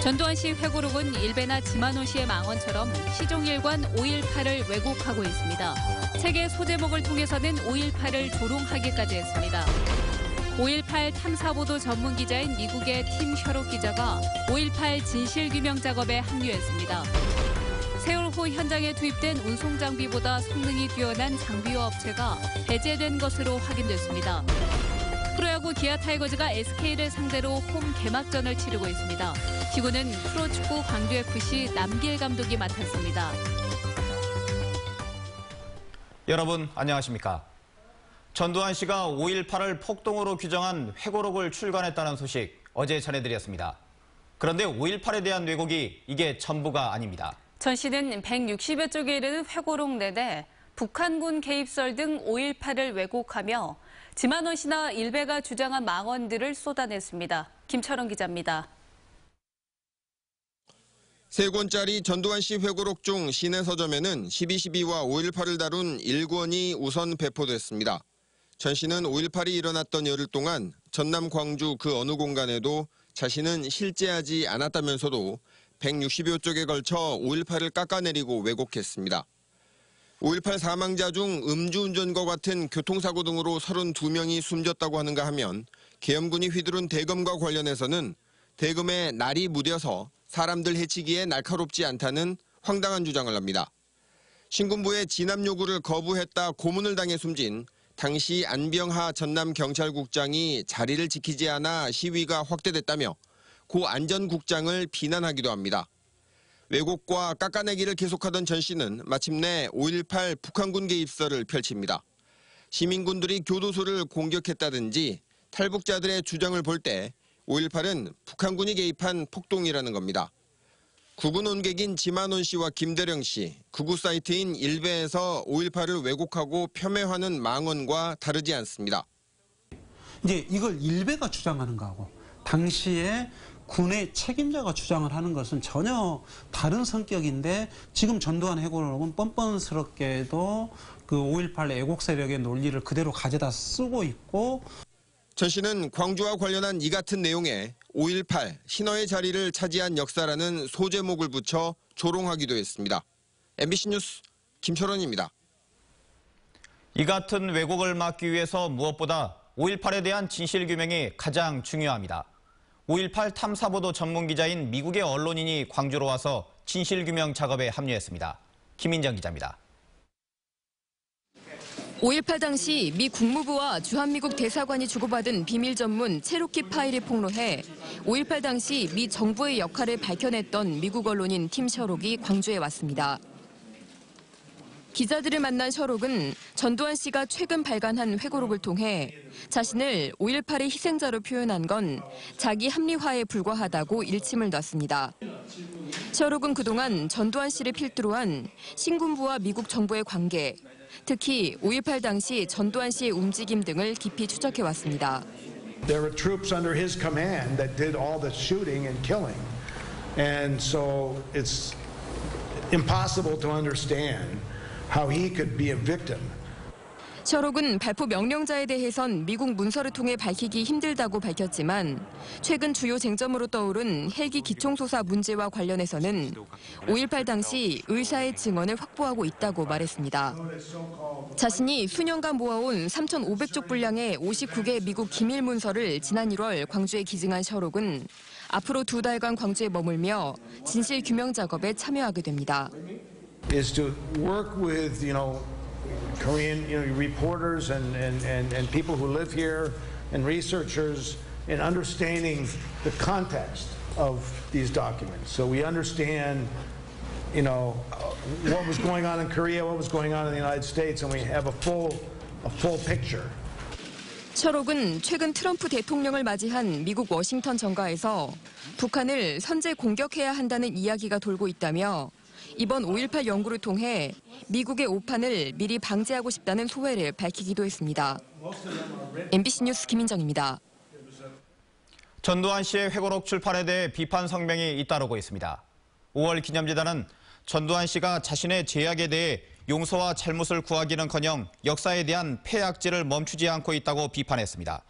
전두환 씨 회고록은 일베나 지만원 씨의 망언처럼 시종일관 5.18을 왜곡하고 있습니다. 책의 소제목을 통해서는 5.18을 조롱하기까지 했습니다. 5.18 탐사보도 전문 기자인 미국의 팀 셔록 기자가 5.18 진실규명 작업에 합류했습니다. 세월호 현장에 투입된 운송 장비보다 성능이 뛰어난 장비와 업체가 배제된 것으로 확인됐습니다. 프로야구 기아 타이거즈가 SK를 상대로 홈 개막전을 치르고 있습니다. 지구는 프로축구 광주FC 남길 감독이 맡았습니다. 여러분 안녕하십니까? 전두환 씨가 5.18을 폭동으로 규정한 회고록을 출간했다는 소식 어제 전해드렸습니다. 그런데 5.18에 대한 왜곡이 이게 전부가 아닙니다. 전 씨는 160여 쪽에 이르는 회고록 내내 북한군 개입설 등 5.18을 왜곡하며 지만원 씨나 일베가 주장한 망언들을 쏟아냈습니다. 김철원 기자입니다. 3권짜리 전두환 씨 회고록 중 시내 서점에는 12.12와 5.18을 다룬 1권이 우선 배포됐습니다. 전 씨는 5.18이 일어났던 열흘 동안 전남 광주 그 어느 공간에도 자신은 실제하지 않았다면서도 160여 쪽에 걸쳐 5.18을 깎아내리고 왜곡했습니다. 5.18 사망자 중 음주운전과 같은 교통사고 등으로 32명이 숨졌다고 하는가 하면 계엄군이 휘두른 대검과 관련해서는 대검에 날이 무뎌서 사람들 해치기에 날카롭지 않다는 황당한 주장을 합니다. 신군부의 진압 요구를 거부했다 고문을 당해 숨진 당시 안병하 전남경찰국장이 자리를 지키지 않아 시위가 확대됐다며 고 안전국장을 비난하기도 합니다. 왜곡과 깎아내기를 계속하던 전 씨는 마침내 5.18 북한군 개입설을 펼칩니다. 시민군들이 교도소를 공격했다든지 탈북자들의 주장을 볼 때 5.18은 북한군이 개입한 폭동이라는 겁니다. 국군 온객인 지만원 씨와 김대령 씨, 극우 사이트인 일베에서 5.18을 왜곡하고 폄훼하는 망언과 다르지 않습니다. 이제 이걸 일베가 주장하는 거하고 당시에 군의 책임자가 주장을 하는 것은 전혀 다른 성격인데 지금 전두환 회고록은 뻔뻔스럽게도 그 5.18 애국 세력의 논리를 그대로 가져다 쓰고 있고 전 씨는 광주와 관련한 이 같은 내용에 5.18 신화의 자리를 차지한 역사라는 소제목을 붙여 조롱하기도 했습니다. MBC 뉴스 김철원입니다. 이 같은 왜곡을 막기 위해서 무엇보다 5.18에 대한 진실규명이 가장 중요합니다. 5.18 탐사보도 전문기자인 미국의 언론인이 광주로 와서 진실규명 작업에 합류했습니다. 김민정 기자입니다. 5.18 당시 미 국무부와 주한미국 대사관이 주고받은 비밀 전문 체로키 파일이 폭로해 5.18 당시 미 정부의 역할을 밝혀냈던 미국 언론인 팀 셔록이 광주에 왔습니다. 기자들을 만난 셔록은 전두환 씨가 최근 발간한 회고록을 통해 자신을 5.18의 희생자로 표현한 건 자기 합리화에 불과하다고 일침을 놨습니다. 셔록은 그동안 전두환 씨를 필두로 한 신군부와 미국 정부의 관계, 특히 5.18 당시 전두환 씨의 움직임 등을 깊이 추적해왔습니다. There were troops under his command that did all the shooting and killing. And so it's impossible to understand how he could be a victim. 셔록은 발포 명령자에 대해선 미국 문서를 통해 밝히기 힘들다고 밝혔지만 최근 주요 쟁점으로 떠오른 헬기 기총소사 문제와 관련해서는 5.18 당시 의사의 증언을 확보하고 있다고 말했습니다. 자신이 수년간 모아온 3,500쪽 분량의 59개 미국 기밀 문서를 지난 1월 광주에 기증한 셔록은 앞으로 2달간 광주에 머물며 진실 규명 작업에 참여하게 됩니다. Is to work with, Korean, reporters and people who live here and researchers in understanding the context of these documents. So we understand, what was going on in Korea, what was going on in the United States, and we have a full picture. 셔록은 최근 트럼프 대통령을 맞이한 미국 워싱턴 정가에서 북한을 선제 공격해야 한다는 이야기가 돌고 있다며 이번 5.18 연구를 통해 미국의 오판을 미리 방지하고 싶다는 소회를 밝히기도 했습니다. MBC 뉴스 김민정입니다. 전두환 씨의 회고록 출판에 대해 비판 성명이 잇따르고 있습니다. 5월 기념재단은 전두환 씨가 자신의 죄악에 대해 용서와 잘못을 구하기는커녕 역사에 대한 폐악질을 멈추지 않고 있다고 비판했습니다.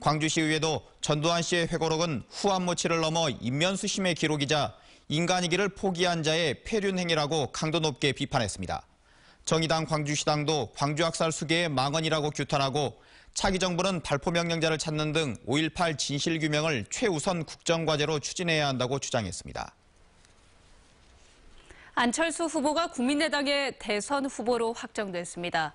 광주시의회도 전두환 씨의 회고록은 후한무치를 넘어 인면수심의 기록이자 인간이기를 포기한 자의 폐륜행위라고 강도 높게 비판했습니다. 정의당 광주시당도 광주학살 수계의 망언이라고 규탄하고 차기 정부는 발포명령자를 찾는 등 5.18 진실규명을 최우선 국정과제로 추진해야 한다고 주장했습니다. 안철수 후보가 국민의당의 대선 후보로 확정됐습니다.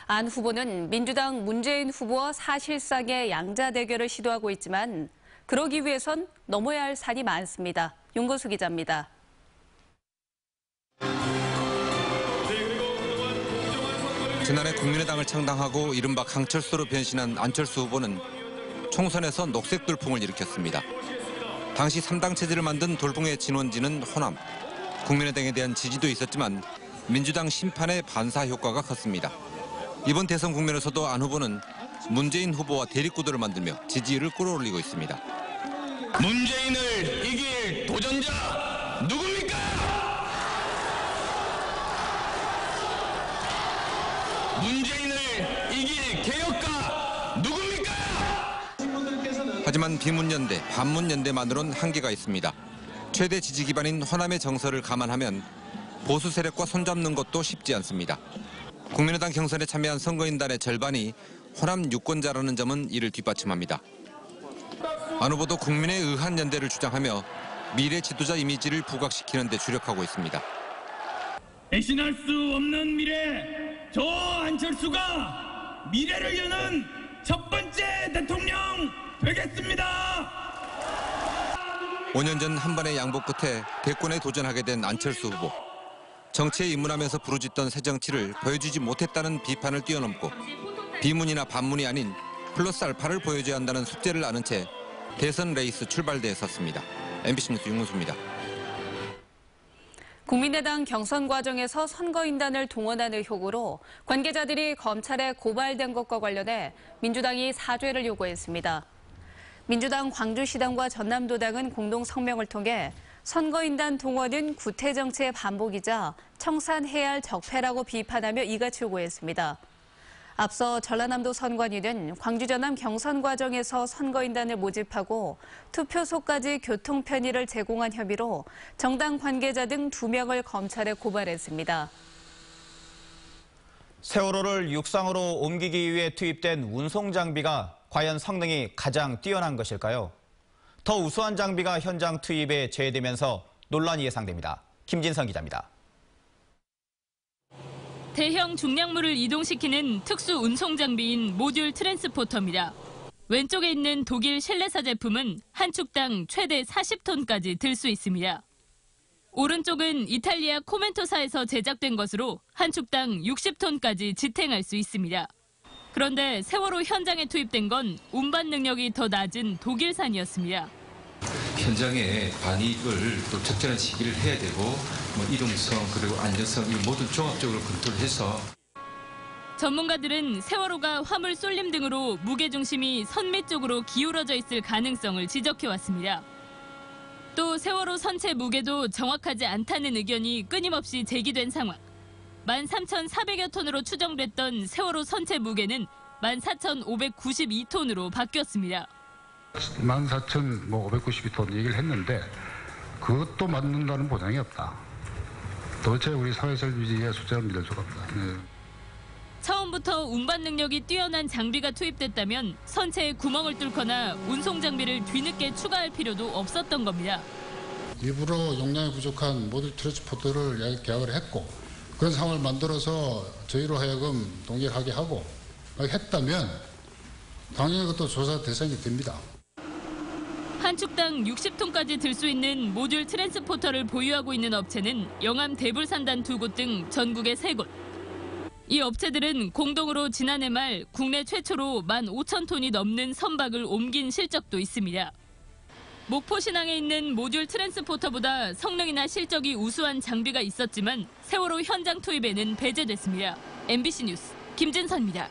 안 후보는 민주당 문재인 후보와 사실상의 양자 대결을 시도하고 있지만 그러기 위해선 넘어야 할 산이 많습니다. 윤건수 기자입니다. 지난해 국민의당을 창당하고 이른바 강철수로 변신한 안철수 후보는 총선에서 녹색 돌풍을 일으켰습니다. 당시 3당 체제를 만든 돌풍의 진원지는 호남. 국민의당에 대한 지지도 있었지만 민주당 심판의 반사 효과가 컸습니다. 이번 대선 국면에서도 안 후보는 문재인 후보와 대립구도를 만들며 지지율을 끌어올리고 있습니다. 문재인을 이길 도전자 누굽니까? 문재인을 이길 개혁가 누굽니까? 하지만 비문연대, 반문연대만으론 한계가 있습니다. 최대 지지 기반인 호남의 정서를 감안하면 보수 세력과 손잡는 것도 쉽지 않습니다. 국민의당 경선에 참여한 선거인단의 절반이 호남 유권자라는 점은 이를 뒷받침합니다. 안 후보도 국민의 의한 연대를 주장하며 미래 지도자 이미지를 부각시키는 데 주력하고 있습니다. 배신할 수 없는 미래, 저 안철수가 미래를 여는 첫 번째 대통령 되겠습니다. 5년 전 한 번의 양보 끝에 대권에 도전하게 된 안철수 후보. 정치에 입문하면서 부르짖던 새정치를 보여주지 못했다는 비판을 뛰어넘고 비문이나 반문이 아닌 플러스 알파를 보여줘야 한다는 숙제를 아는 채 대선 레이스 출발대에 섰습니다. MBC 뉴스 윤문수입니다. 국민의당 경선 과정에서 선거인단을 동원한 의혹으로 관계자들이 검찰에 고발된 것과 관련해 민주당이 사죄를 요구했습니다. 민주당 광주시당과 전남도당은 공동 성명을 통해 선거인단 동원은 구태정치의 반복이자 청산해야 할 적폐라고 비판하며 이같이 요구했습니다. 앞서 전라남도 선관위는 광주 전남 경선 과정에서 선거인단을 모집하고 투표소까지 교통 편의를 제공한 혐의로 정당 관계자 등 2명을 검찰에 고발했습니다. 세월호를 육상으로 옮기기 위해 투입된 운송 장비가 과연 성능이 가장 뛰어난 것일까요? 더 우수한 장비가 현장 투입에 제외되면서 논란이 예상됩니다. 김진성 기자입니다. 대형 중량물을 이동시키는 특수 운송 장비인 모듈 트랜스포터입니다. 왼쪽에 있는 독일 셸레사 제품은 한 축당 최대 40톤까지 들 수 있습니다. 오른쪽은 이탈리아 코멘토사에서 제작된 것으로 한 축당 60톤까지 지탱할 수 있습니다. 그런데 세월호 현장에 투입된 건 운반 능력이 더 낮은 독일산이었습니다. 현장에 반입을 또 적절한 시기를 해야 되고 이동성 그리고 안전성 이 모든 종합적으로 검토를 해서 전문가들은 세월호가 화물 쏠림 등으로 무게중심이 선미 쪽으로 기울어져 있을 가능성을 지적해왔습니다. 또 세월호 선체 무게도 정확하지 않다는 의견이 끊임없이 제기된 상황. 13,400여 톤으로 추정됐던 세월호 선체 무게는 14,592톤으로 바뀌었습니다. 14,592톤 얘기를 했는데 그것도 맞는다는 보장이 없다. 도대체 우리 사회설 유지의 숫자를 믿을 수가 없다. 네. 처음부터 운반 능력이 뛰어난 장비가 투입됐다면 선체에 구멍을 뚫거나 운송 장비를 뒤늦게 추가할 필요도 없었던 겁니다. 일부러 용량이 부족한 모듈 트랜스포터를 계약을 했고 그런 상황을 만들어서 저희로 하여금 동결하게 하고 했다면 당연히 그것도 조사 대상이 됩니다. 한 축당 60톤까지 들 수 있는 모듈 트랜스포터를 보유하고 있는 업체는 영암 대불산단 2곳 등 전국에 3곳. 이 업체들은 공동으로 지난해 말 국내 최초로 15,000톤이 넘는 선박을 옮긴 실적도 있습니다. 목포 신항에 있는 모듈 트랜스포터보다 성능이나 실적이 우수한 장비가 있었지만 세월호 현장 투입에는 배제됐습니다. MBC 뉴스 김진선입니다.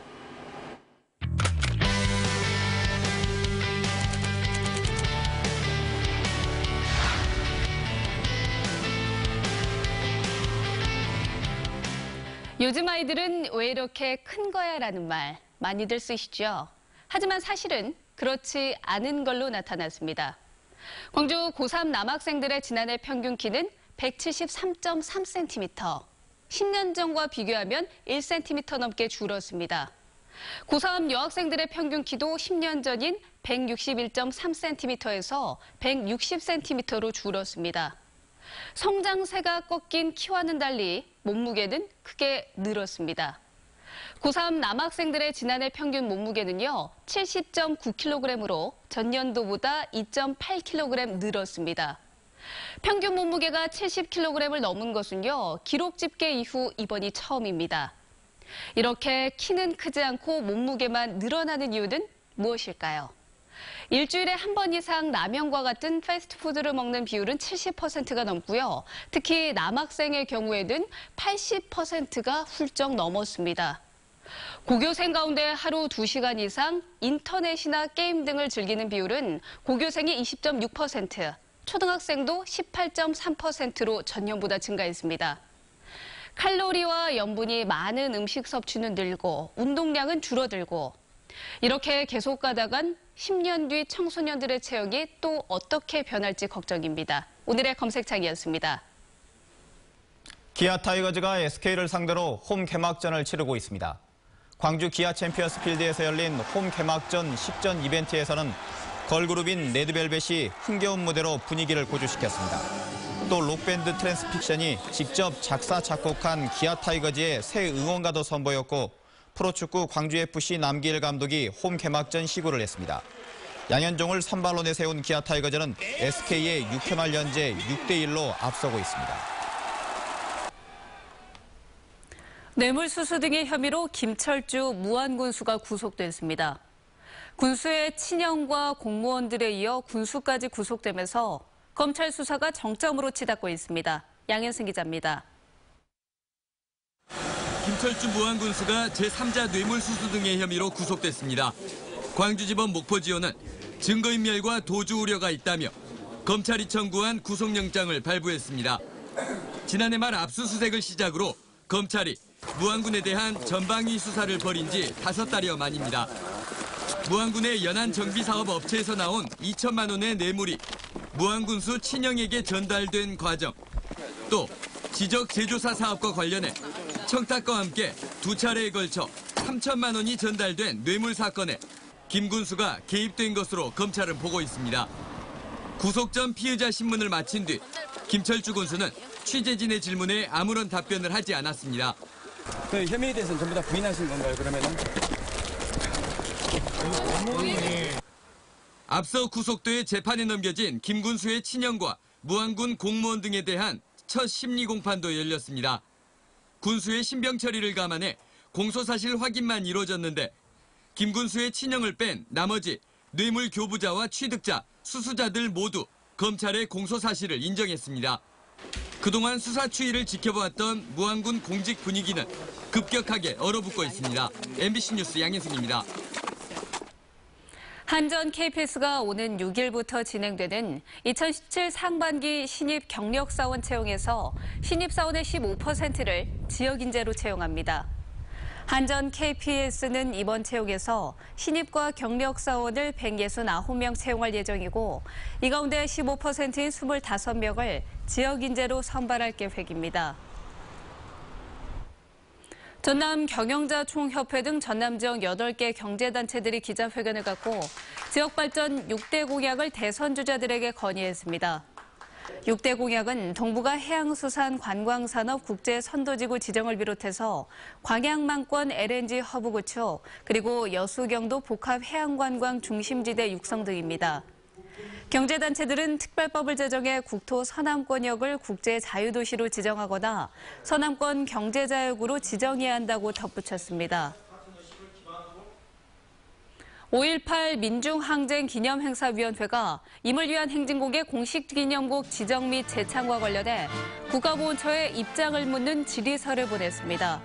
요즘 아이들은 왜 이렇게 큰 거야 라는 말 많이들 쓰시죠. 하지만 사실은 그렇지 않은 걸로 나타났습니다. 광주 고3 남학생들의 지난해 평균 키는 173.3cm. 10년 전과 비교하면 1cm 넘게 줄었습니다. 고3 여학생들의 평균 키도 10년 전인 161.3cm에서 160cm로 줄었습니다. 성장세가 꺾인 키와는 달리 몸무게는 크게 늘었습니다. 고3 남학생들의 지난해 평균 몸무게는요, 70.9kg으로 전년도보다 2.8kg 늘었습니다. 평균 몸무게가 70kg을 넘은 것은요, 기록 집계 이후 이번이 처음입니다. 이렇게 키는 크지 않고 몸무게만 늘어나는 이유는 무엇일까요? 일주일에 한 번 이상 라면과 같은 패스트푸드를 먹는 비율은 70%가 넘고요. 특히 남학생의 경우에는 80%가 훌쩍 넘었습니다. 고교생 가운데 하루 2시간 이상 인터넷이나 게임 등을 즐기는 비율은 고교생이 20.6%, 초등학생도 18.3%로 전년보다 증가했습니다. 칼로리와 염분이 많은 음식 섭취는 늘고 운동량은 줄어들고 이렇게 계속 가다간 10년 뒤 청소년들의 체형이 또 어떻게 변할지 걱정입니다. 오늘의 검색창이었습니다. 기아 타이거즈가 SK를 상대로 홈 개막전을 치르고 있습니다. 광주 기아 챔피언스 필드에서 열린 홈 개막전 10전 이벤트에서는 걸그룹인 레드벨벳이 흥겨운 무대로 분위기를 고조시켰습니다. 또 록밴드 트랜스픽션이 직접 작사 작곡한 기아 타이거즈의 새 응원가도 선보였고 프로축구 광주FC 남기일 감독이 홈 개막전 시구를 했습니다. 양현종을 선발로 내세운 기아 타이거즈는 SK의 6회 말 현재 6대1로 앞서고 있습니다. 뇌물수수 등의 혐의로 김철주 무안군수가 구속됐습니다. 군수의 친형과 공무원들에 이어 군수까지 구속되면서 검찰 수사가 정점으로 치닫고 있습니다. 양현승 기자입니다. 김철주 무안군수가 제3자 뇌물수수 등의 혐의로 구속됐습니다. 광주지법 목포지원은 증거인멸과 도주 우려가 있다며 검찰이 청구한 구속영장을 발부했습니다. 지난해 말 압수수색을 시작으로 검찰이 무안군에 대한 전방위 수사를 벌인 지 5달여 만입니다. 무안군의 연안 정비사업 업체에서 나온 2천만 원의 뇌물이 무안군수 친형에게 전달된 과정, 또 지적 제조사 사업과 관련해 청탁과 함께 2차례에 걸쳐 3천만 원이 전달된 뇌물 사건에 김 군수가 개입된 것으로 검찰은 보고 있습니다. 구속 전 피의자 신문을 마친 뒤 김철주 군수는 취재진의 질문에 아무런 답변을 하지 않았습니다. 그 혐의에 대해서는 전부 다 부인하신 건가요, 그러면은? 앞서 구속돼 재판에 넘겨진 김 군수의 친형과 무안군 공무원 등에 대한 첫 심리 공판도 열렸습니다. 군수의 신병 처리를 감안해 공소사실 확인만 이루어졌는데 김 군수의 친형을 뺀 나머지 뇌물 교부자와 취득자, 수수자들 모두 검찰의 공소사실을 인정했습니다. 그동안 수사 추이를 지켜보았던 무안군 공직 분위기는 급격하게 얼어붙고 있습니다. MBC 뉴스 양현승입니다. 한전 KPS가 오는 6일부터 진행되는 2017 상반기 신입 경력사원 채용에서 신입사원의 15%를 지역인재로 채용합니다. 한전 KPS는 이번 채용에서 신입과 경력사원을 169명 채용할 예정이고 이 가운데 15%인 25명을 지역인재로 선발할 계획입니다. 전남 경영자총협회 등 전남 지역 8개 경제단체들이 기자회견을 갖고 지역발전 6대 공약을 대선 주자들에게 건의했습니다. 6대 공약은 동부가 해양수산 관광산업 국제선도지구 지정을 비롯해서 광양만권 LNG 허브 구축, 그리고 여수경도 복합해양관광 중심지대 육성 등입니다. 경제단체들은 특별법을 제정해 국토 서남권역을 국제자유도시로 지정하거나 서남권 경제자유구로 지정해야 한다고 덧붙였습니다. 5.18 민중항쟁기념행사위원회가 임을 위한 행진곡의 공식 기념곡 지정 및 재창과 관련해 국가보훈처에 입장을 묻는 질의서를 보냈습니다.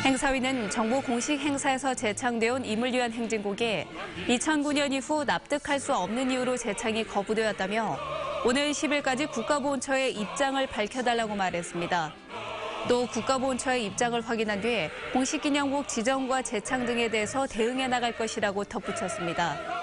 행사위는 정부 공식 행사에서 재창되어 온 임을 위한 행진곡이 2009년 이후 납득할 수 없는 이유로 재창이 거부되었다며 오늘 10일까지 국가보훈처에 입장을 밝혀달라고 말했습니다. 또 국가보훈처의 입장을 확인한 뒤에 공식 기념곡 지정과 재창 등에 대해서 대응해 나갈 것이라고 덧붙였습니다.